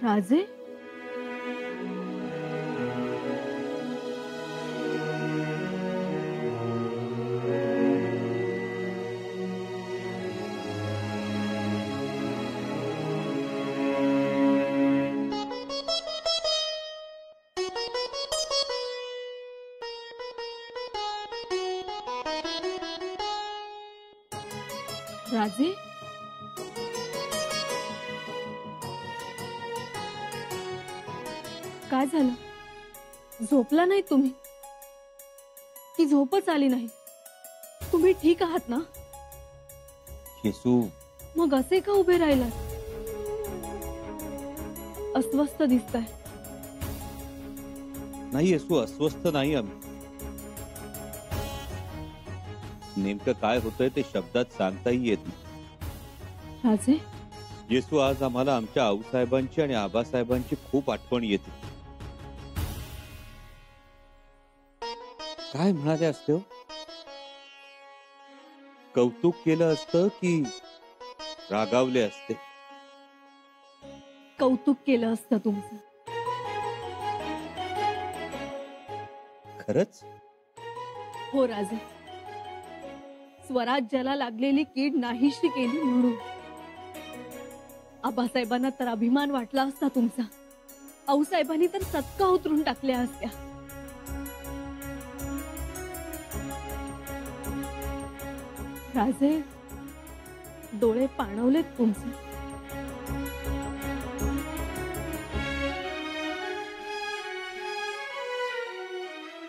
राजे, राजे, काय झालं? झोपला नाही तुम्ही? ती झोपच आली नाही? तुम्ही ठीक आहात ना? येसू, मग असे का उभे राहिलात? अस्वस्थ दिसताय. नाही येसू, अस्वस्थ नाही आम्ही. नेमकं काय होतंय ते शब्दात सांगताही येत नाही. राजे, येसू, आज आम्हाला आमच्या आऊसाहेबांची आणि आबासाहेबांची खूप आठवण येते. काय म्हणाले असते हो? कौतुक केलं असतं की रागावले असते? कौतुक केलं असतं तुमचं. खरंच? हो राजे, स्वराज्याला लागलेली कीड नाहीशी केली म्हणून. आबासाहेबांना तर अभिमान वाटला असता तुमचा. आऊसाहेबांनी तर चटका उतरून टाकल्या असत्या. राजे, डोळे पाणवलेत तुमचे.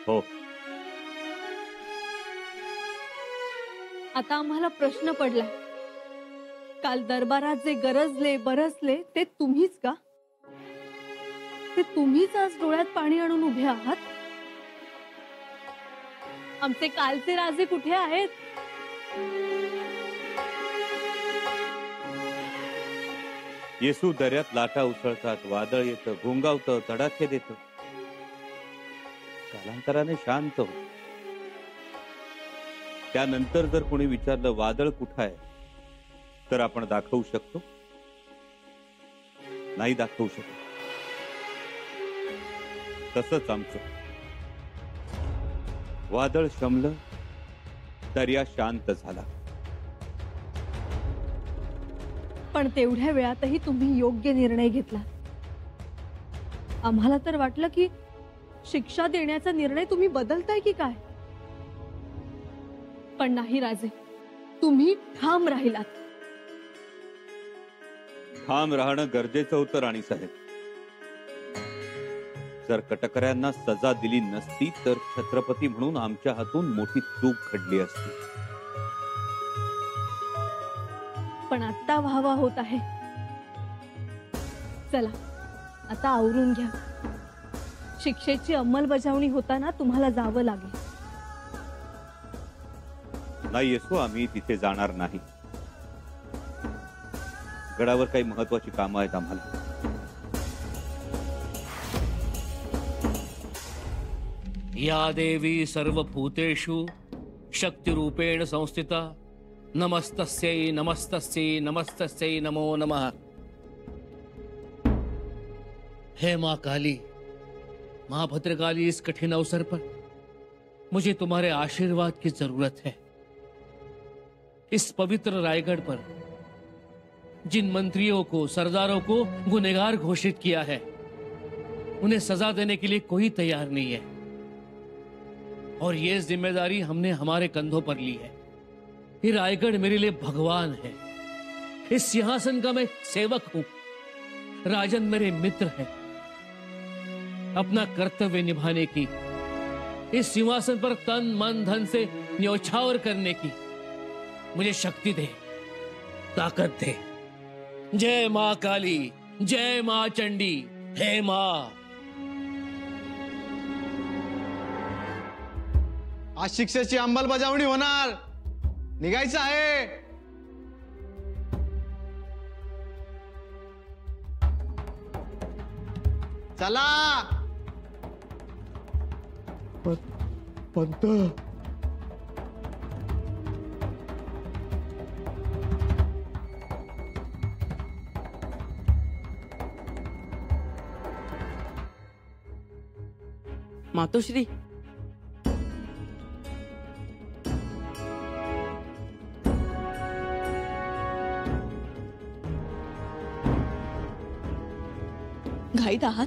हो. आता आम्हाला प्रश्न पडलाय. काल दरबारात जे गरजले बरसले ते तुम्हीच का? ते तुम्हीच आज डोळ्यात पाणी आणून उभे आहात? आमचे कालचे राजे कुठे आहेत? येसू, दर्यात लाटा उसळतात, वादळ येतं, घोंगावतं, तडाखे देतं, कालांतराने शांत होत. त्यानंतर जर कोणी विचारलं वादळ कुठं आहे, तर आपण दाखवू शकतो? नाही दाखवू शकत. तसंच आमचं वादळ शमलं, दर्या शांत झाला. पण तेवढ्या वेळातही तुम्ही योग्य निर्णय घेतला. आम्हाला तर वाटलं की शिक्षा देण्याचा निर्णय तुम्ही बदलताय की काय. पण नाही राजे, तुम्ही ठाम राहिलात. ठाम राहणं गरजेचं होतं राणीसाहेब. जर कटकऱ्यांना सजा दिली नसती तर छत्रपती म्हणून आमच्या हातून मोठी चूक घडली असती. पण आता व्हावा होत आहे. चला, आता आवरून घ्या. शिक्षेची अंमलबजावणी होताना तुम्हाला जावं लागेल. नाही येसू, आम्ही तिथे जाणार नाही. गडावर काही महत्वाची कामं आहेत आम्हाला. या देवी सर्वभूतेषु शक्तिरूपेण संस्थिता नमस्तस्यै नमस्तस्यै नमस्तस्यै नमो नमः। हे माँ काली, माँ भद्रकाली, इस कठिन अवसर पर मुझे तुम्हारे आशीर्वाद की जरूरत है। इस पवित्र रायगढ़ पर जिन मंत्रियों को, सरदारों को गुनहगार घोषित किया है, उन्हें सजा देने के लिए कोई तैयार नहीं है और ये जिम्मेदारी हमने हमारे कंधों पर ली है। ये रायगढ़ मेरे लिए भगवान है। इस सिंहासन का मैं सेवक हूं। राजन मेरे मित्र है। अपना कर्तव्य निभाने की, इस सिंहासन पर तन मन धन से न्योछावर करने की मुझे शक्ति दे, ताकत दे। जय मां काली, जय मां चंडी, हे मां। आज शिक्षेची अंमलबजावणी होणार, निघायचं आहे। चला। पंत, मातोश्री, घाईत आहात?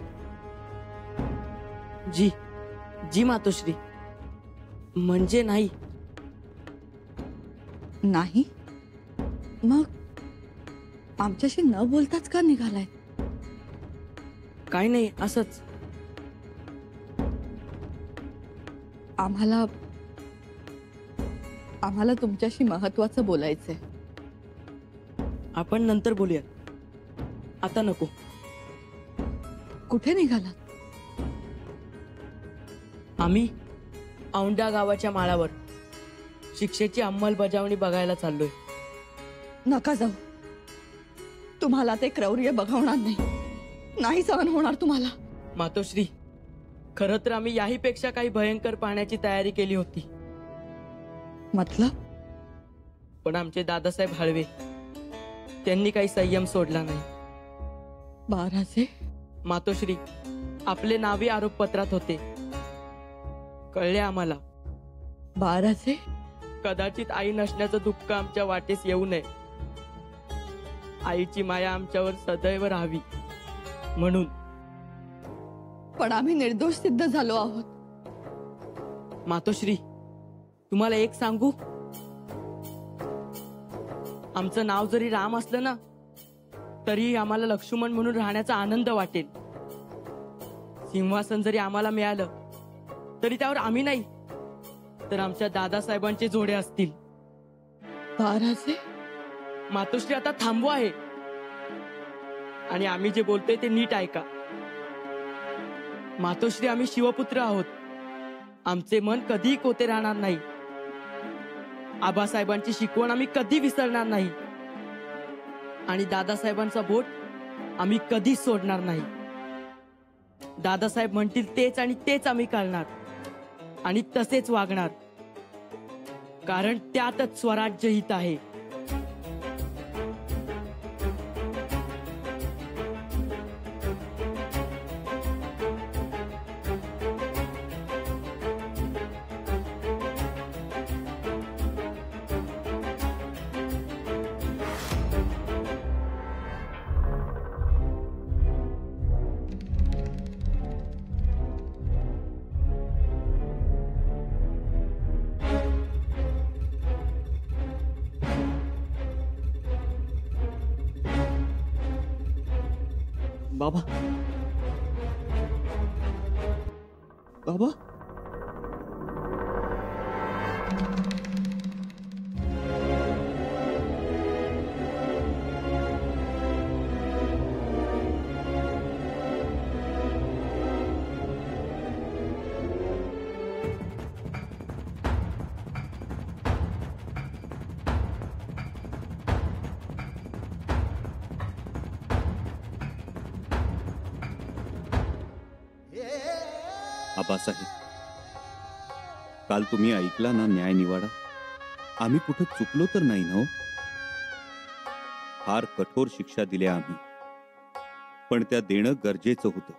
जी जी मातोश्री, म्हणजे नाही. नाही मग आमच्याशी न बोलताच का निघालाय? काय नाही, असंच. आम्हाला आम्हाला तुमच्याशी महत्वाचं बोलायचंय. आपण नंतर बोलूया, आता नको. कुठे निघालात? आम्ही औंढा गावाच्या माळावर शिक्षेची अंमलबजावणी बघायला चाललोय. नका जाऊ. तुम्हाला ते क्रौर्य बघवणार नाही. नाही सहन होणार तुम्हाला. मातोश्री, खरं तर आम्ही याही पेक्षा काही भयंकर पाहण्याची तयारी केली होती, मतलब? पण आमचे दादासाहेब हळवे त्यांनी काही संयम सोडला नाही. बाराचे? मातोश्री, आपले नावे आरोपपत्रात होते. कळले आम्हाला. बाराचे? कदाचित आई नसण्याचं दुःख आमच्या वाटेस येऊ नये, आईची माया आमच्यावर सदैव राहावी म्हणून. पण आम्ही निर्दोष सिद्ध झालो आहोत. मातोश्री, तुम्हाला एक सांगू, आमचं नाव जरी राम असलं ना, तरी आम्हाला लक्ष्मण म्हणून राहण्याचा आनंद वाटेल. सिंहासन जरी आम्हाला मिळालं तरी त्यावर आम्ही नाही, तर आमच्या दादासाहेबांचे जोडे असतील. बाराचे? मातोश्री, आता थांबू आहे, आणि आम्ही जे बोलतोय ते नीट ऐका. मातोश्री, आम्ही शिवपुत्र आहोत. आमचे मन कधीही कोते राहणार नाही. आबासाहेबांची शिकवण आम्ही कधी विसरणार नाही, आणि दादासाहेबांचा बोट आम्ही कधीच सोडणार नाही. दादासाहेब म्हणतील तेच आणि तेच आम्ही करणार, आणि तसेच वागणार, कारण त्यातच स्वराज्य हित आहे. बाबा, बाबा, आबासाहेब, काल तुम्ही ऐकला ना न्याय निवाडा. आम्ही कुठं चुकलो तर नाही ना हो. फार कठोर शिक्षा दिल्या आम्ही, पण त्या देणं गरजेचं होतं.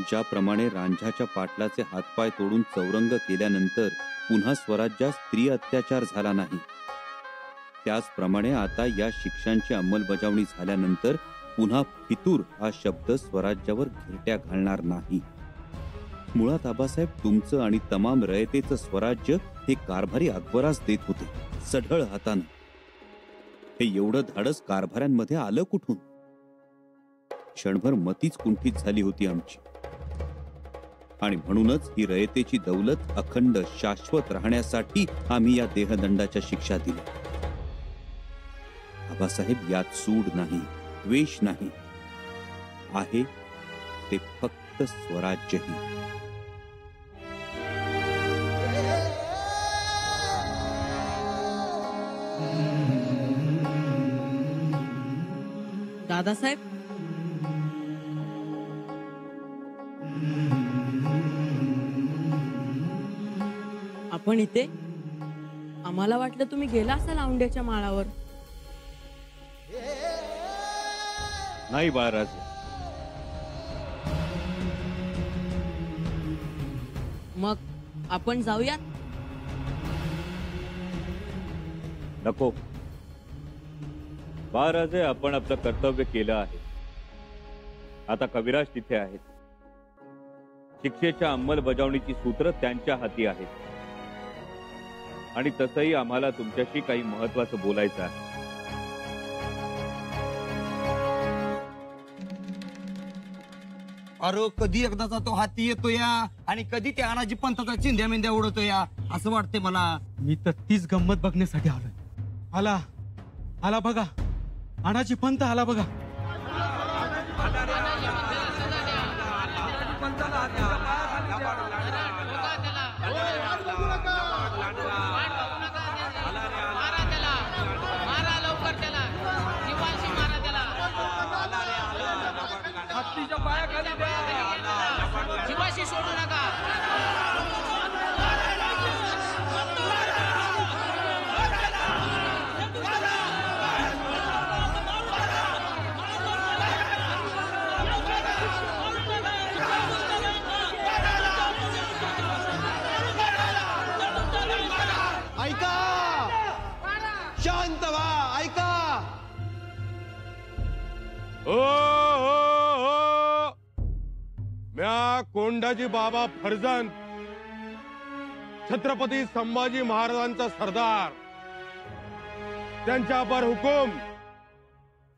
ज्याप्रमाणे रांझ्याच्या पाटलाचे हातपाय तोडून चौरंग केल्यानंतर पुन्हा स्वराज्यात स्त्री अत्याचार झाला नाही, त्याचप्रमाणे आता या शिक्षांची अंमलबजावणी झाल्यानंतर पुन्हा फितूर हा शब्द स्वराज्यावर घिरट्या घालणार नाही. मुळात आबासाहेब, तुमचं आणि तमाम रयतेचं स्वराज्य हे कारभारी अकबरास देत होते, सढळ हातानं. हे एवढं धाडस कारभाऱ्यांमध्ये आलं कुठून? क्षणभर मतीच कुंठित झाली होती आमची, आणि म्हणूनच ही रयतेची दौलत अखंड शाश्वत राहण्यासाठी आम्ही या देहदंडाच्या शिक्षा दिल्या. आबासाहेब, यात सूड नाही, द्वेष नाही, आहे ते फक्त स्वराज्यही. दादासाहेब, आपण इथे? आम्हाला वाटलं तुम्ही गेला असाल औंढ्याच्या माळावर. नाही बाळराज, मग आपण जाऊयात. नको महाराजे, आपण आपलं कर्तव्य केलं आहे. आता कविराज तिथे आहेत. शिक्षेच्या अंमलबजावणीची सूत्र त्यांच्या हाती आहेत. आणि तसंही आम्हाला तुमच्याशी काही महत्वाचं बोलायचं आहे. अरे कधी एकदाचा तो हाती येतो या आणि कधी त्या अनाजी पंथाचा चिंध्या मेंध्या उडवतो या असं वाटते मला. मी तर तीच गंमत बघण्यासाठी आलोय. आला आला बघा, अनाजी पंत आला बघा. जीवाशी सोडू नका. ऐका, शांत व्हा. ऐका. म्या कोंडाजी बाबा फर्जंद, छत्रपती संभाजी महाराजांचा सरदार, त्यांच्या बर हुकूम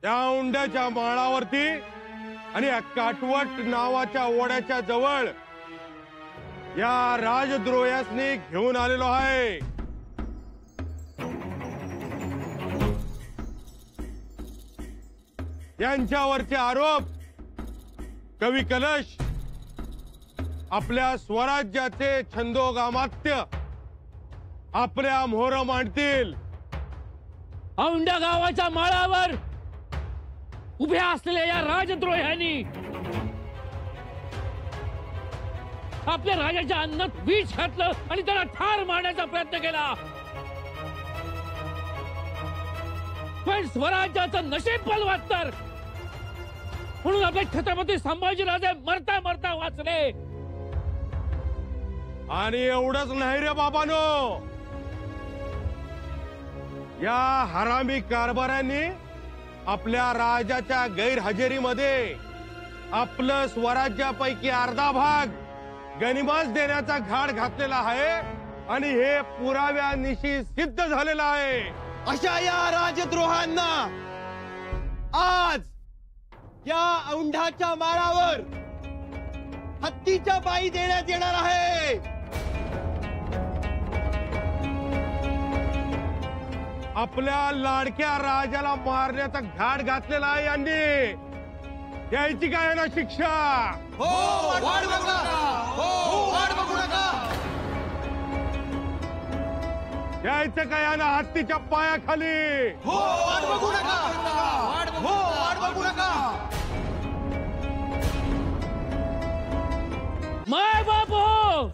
त्या उंड्याच्या माळावरती आणि या काटवट नावाच्या ओढ्याच्या जवळ या राजद्रोह्यासनी घेऊन आलेलो आहे. यांच्यावरचे आरोप कवी कलश आपल्या स्वराज्याचे छंदोगामात्य आपल्या मोहर मांडतील. औंढा गावाच्या माळावर उभ्या असलेल्या या राजद्रोह्यांनी आपल्या राजाच्या अन्नात विष घातलं आणि त्याला ठार मारण्याचा प्रयत्न केला. पण स्वराज्याचं नशीब बलवत्तर तर म्हणून आपले छत्रपती संभाजीराजे मरता मरता वाचले. आणि एवढंच नाही रे बाबानो, या हरामी कारभाऱ्यांनी आपल्या राजाच्या गैरहजेरीमध्ये आपलं स्वराज्यापैकी अर्धा भाग गनिमास देण्याचा घाट घातलेला आहे आणि हे पुराव्यानिशी सिद्ध झालेलं आहे. अशा या राजद्रोहांना आज या औंढाच्या माळावर हत्तीच्या पायी देण्यात येणार आहे. आपल्या लाडक्या राजाला मारण्याचा घाट घातलेला आहे यांनी. यायची काय ना शिक्षा. हो, वाट बघू नका. हो, वाट बघू नका. यायचं काय ना हत्तीच्या पायाखाली. हो, वाट बघू नका. हो, वाट बघू नका. माय बाप हो,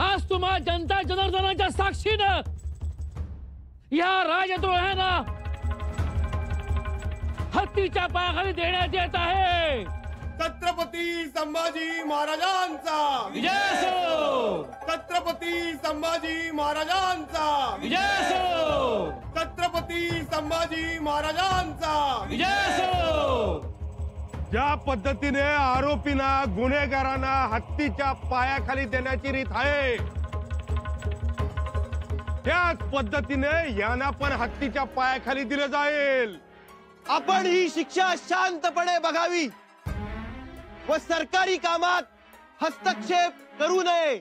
आज तुम्हा जनता जनार्दनाच्या साक्षीनं या राजद्रोह्यांना हत्तीच्या पायाखाली देण्यात येत आहे. छत्रपती संभाजी महाराजांचा विजय असो. छत्रपती संभाजी महाराजांचा विजय असो. छत्रपती संभाजी महाराजांचा विजय असो. ज्या पद्धतीने आरोपींना गुन्हेगारांना हत्तीच्या पायाखाली देण्याची रीत आहे, त्याच पद्धतीने यांना पण हत्तीच्या पायाखाली दिलं जाईल. आपण ही शिक्षा शांतपणे बघावी व सरकारी कामात हस्तक्षेप करू नये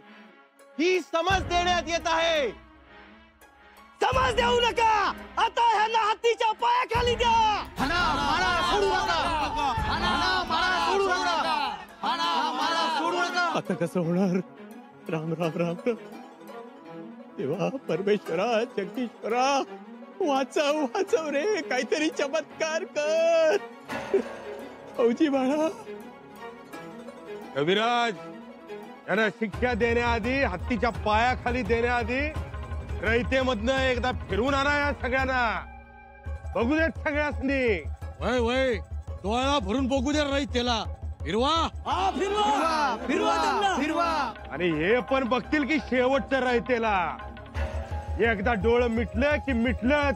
ही समज देण्यात येत आहे. समज देऊ नका. आता ह्यांना हत्तीच्या पायाखाली द्या. सोडू नका. सोडू नका. सोडू नका. आता कसं होणार? राम राम राम राम. देवा परमेश्वरा, जगदीश्वरा, वाचव वाचव रे, काहीतरी चमत्कार कर. फौजी बाळा, कविराज, यांना शिक्षा देण्याआधी हत्तीच्या पायाखाली देण्याआधी रयतेमधनं एकदा फिरून आणा या सगळ्यांना. बघू देत सगळ्यांनी. वय वय डोळा भरून बघू दे रही त्याला. फिरवा आणि हे पण बघतील की शेवटचं रयतेला एकदा डोळं मिटलं की मिटलंच.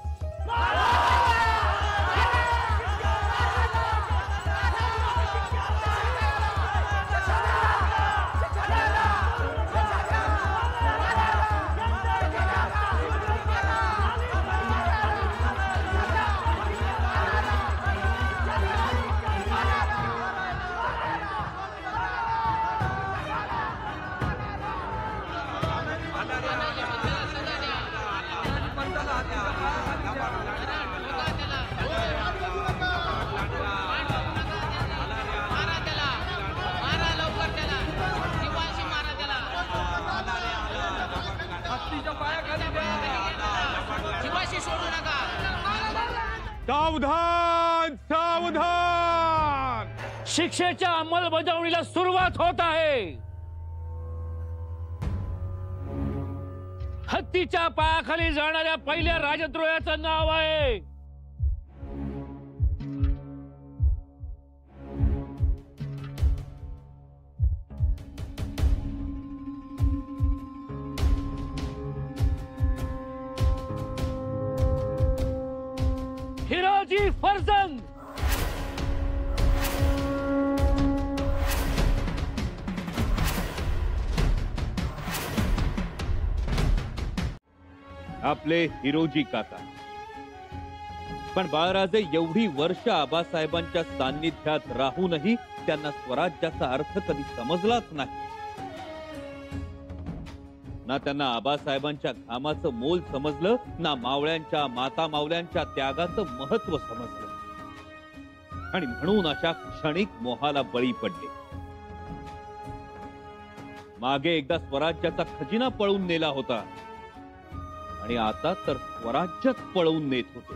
सावधान सावधान. शिक्षेच्या अंमलबजावणीला सुरुवात होत आहे. हत्तीच्या पायाखाली जाणाऱ्या पहिल्या राजद्रोहाचं नाव आहे हिरोजी फर्जंद. आपले हिरोजी काका. पण बाळराजे एवढी वर्ष आबासाहेबांच्या सान्निध्यात राहूनही त्यांना स्वराज्याचा अर्थ कधी समजलाच नाही. ना त्यांना आबासाहेबांच्या घामाचं मोल समजलं, ना मावळ्यांच्या माता मावल्यांच्या त्यागाचं महत्व समजलं. आणि म्हणून अशा क्षणिक मोहाला बळी पडले. मागे एकदा स्वराज्याचा खजिना पळून नेला होता आणि आता तर स्वराज्यच पळवून नेत होते.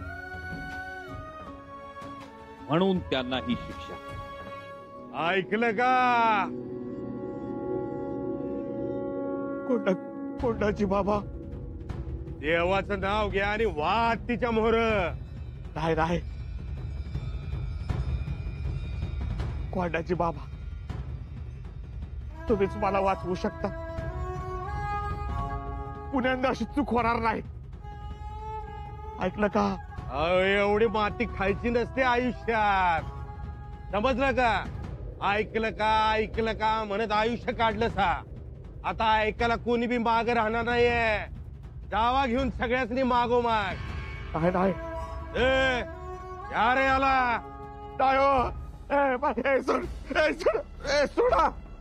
म्हणून त्यांना ही शिक्षा. ऐकलं का कोंडाजी बाबा? देवाचं नाव घ्या आणि वाद तिच्या मोहर. नाही कोंडाजी बाबा, तुम्हीच मला वाचवू शकता. पुण्यांदा अशी चूक होणार नाही. ऐकलं का? एवढी माती खायची नसते आयुष्यात, समजलं का? ऐकलं का म्हणत आयुष्य काढलं सा. आता ऐकायला कोणी बी माग राहणार नाहीये. जावा घेऊन सगळ्यांनी मागोमाग. नाही या रे याला.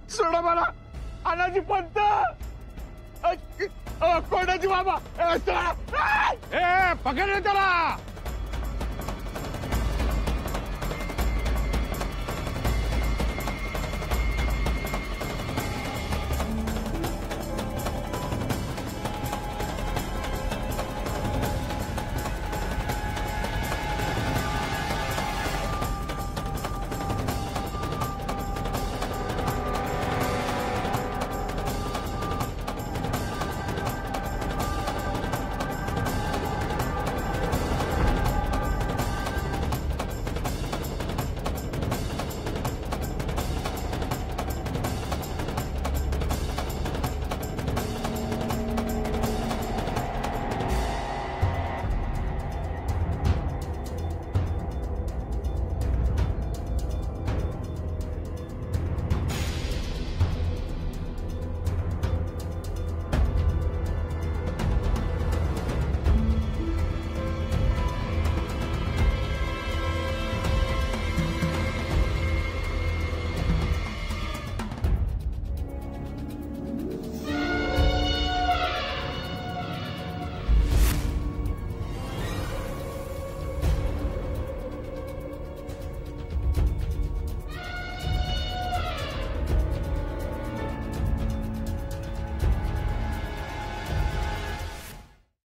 सोडा मला. अनाजी पंत, कोंडाजी बाबा, पकड त्याला.